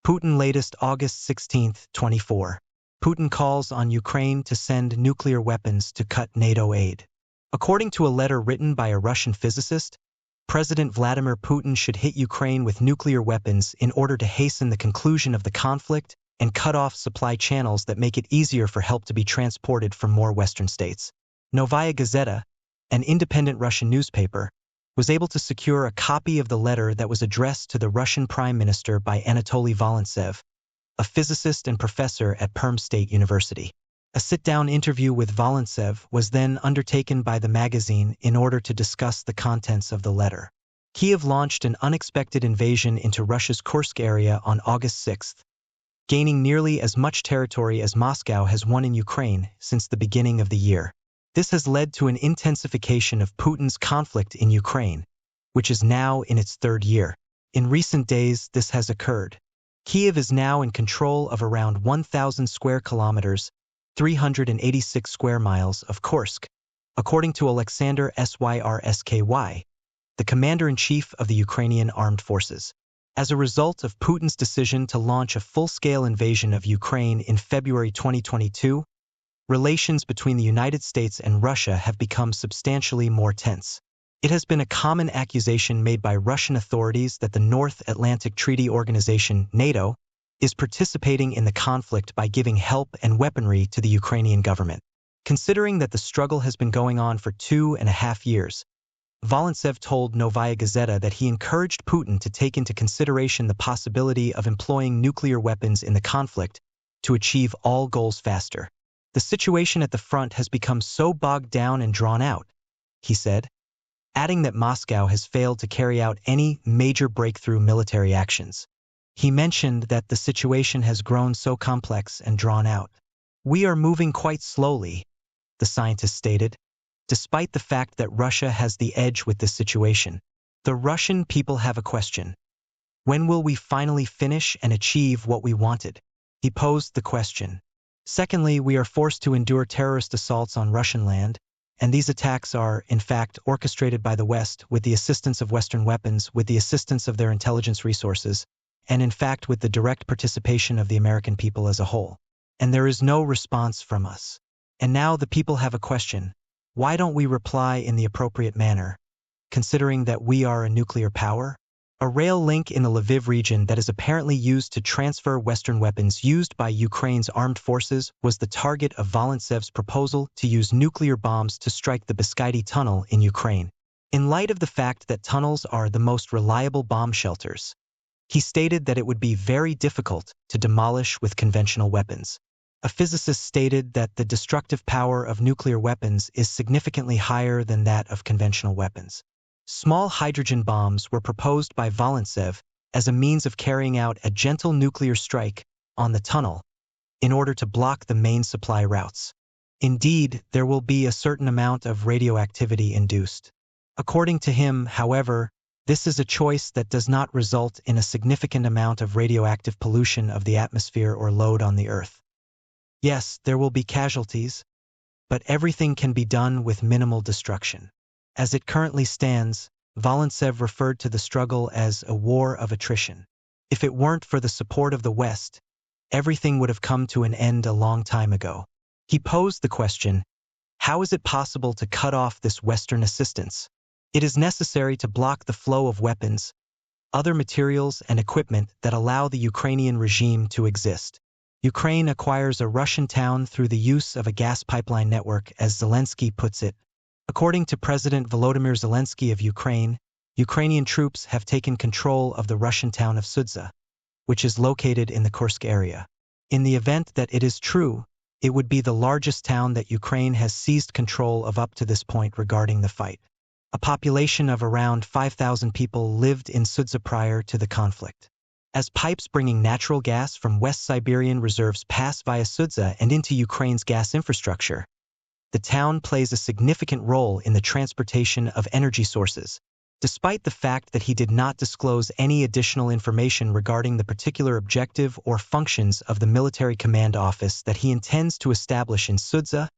Putin latest August 16, 24. Putin calls on Ukraine to send nuclear weapons to cut NATO aid. According to a letter written by a Russian physicist, President Vladimir Putin should hit Ukraine with nuclear weapons in order to hasten the conclusion of the conflict and cut off supply channels that make it easier for help to be transported from more Western states. Novaya Gazeta, an independent Russian newspaper, was able to secure a copy of the letter that was addressed to the Russian Prime Minister by Anatoly Volintsev, a physicist and professor at Perm State University. A sit-down interview with Volintsev was then undertaken by the magazine in order to discuss the contents of the letter. Kiev launched an unexpected invasion into Russia's Kursk area on August 6, gaining nearly as much territory as Moscow has won in Ukraine since the beginning of the year. This has led to an intensification of Putin's conflict in Ukraine, which is now in its third year. In recent days, this has occurred. Kiev is now in control of around 1,000 square kilometers, 386 square miles of Kursk, according to Alexander Syrsky, the commander-in-chief of the Ukrainian armed forces. As a result of Putin's decision to launch a full-scale invasion of Ukraine in February 2022, relations between the United States and Russia have become substantially more tense. It has been a common accusation made by Russian authorities that the North Atlantic Treaty Organization, NATO, is participating in the conflict by giving help and weaponry to the Ukrainian government. Considering that the struggle has been going on for 2.5 years, Volintsev told Novaya Gazeta that he encouraged Putin to take into consideration the possibility of employing nuclear weapons in the conflict to achieve all goals faster. The situation at the front has become so bogged down and drawn out, he said, adding that Moscow has failed to carry out any major breakthrough military actions. He mentioned that the situation has grown so complex and drawn out. We are moving quite slowly, the scientist stated, despite the fact that Russia has the edge with this situation. The Russian people have a question. When will we finally finish and achieve what we wanted? He posed the question. Secondly, we are forced to endure terrorist assaults on Russian land, and these attacks are, in fact, orchestrated by the West with the assistance of Western weapons, with the assistance of their intelligence resources, and in fact with the direct participation of the American people as a whole. And there is no response from us. And now the people have a question. Why don't we reply in the appropriate manner, considering that we are a nuclear power? A rail link in the Lviv region that is apparently used to transfer Western weapons used by Ukraine's armed forces was the target of Volintsev's proposal to use nuclear bombs to strike the Beskidy Tunnel in Ukraine. In light of the fact that tunnels are the most reliable bomb shelters, he stated that it would be very difficult to demolish with conventional weapons. A physicist stated that the destructive power of nuclear weapons is significantly higher than that of conventional weapons. Small hydrogen bombs were proposed by Volintsev as a means of carrying out a gentle nuclear strike on the tunnel in order to block the main supply routes. Indeed, there will be a certain amount of radioactivity induced. According to him, however, this is a choice that does not result in a significant amount of radioactive pollution of the atmosphere or load on the Earth. Yes, there will be casualties, but everything can be done with minimal destruction. As it currently stands, Volintsev referred to the struggle as a war of attrition. If it weren't for the support of the West, everything would have come to an end a long time ago. He posed the question, how is it possible to cut off this Western assistance? It is necessary to block the flow of weapons, other materials and equipment that allow the Ukrainian regime to exist. Ukraine acquires a Russian town through the use of a gas pipeline network, as Zelensky puts it. According to President Volodymyr Zelensky of Ukraine, Ukrainian troops have taken control of the Russian town of Sudza, which is located in the Kursk area. In the event that it is true, it would be the largest town that Ukraine has seized control of up to this point regarding the fight. A population of around 5,000 people lived in Sudza prior to the conflict. As pipes bringing natural gas from West Siberian reserves pass via Sudza and into Ukraine's gas infrastructure, the town plays a significant role in the transportation of energy sources. Despite the fact that he did not disclose any additional information regarding the particular objective or functions of the military command office that he intends to establish in Sudza,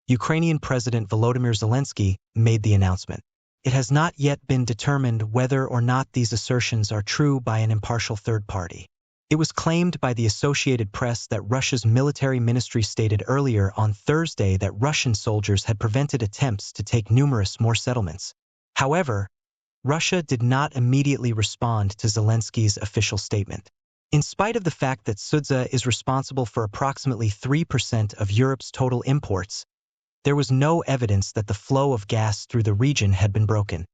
Ukrainian President Volodymyr Zelensky made the announcement. It has not yet been determined whether or not these assertions are true by an impartial third party. It was claimed by the Associated Press that Russia's military ministry stated earlier on Thursday that Russian soldiers had prevented attempts to take numerous more settlements. However, Russia did not immediately respond to Zelensky's official statement. In spite of the fact that Sudzha is responsible for approximately 3% of Europe's total imports, there was no evidence that the flow of gas through the region had been broken.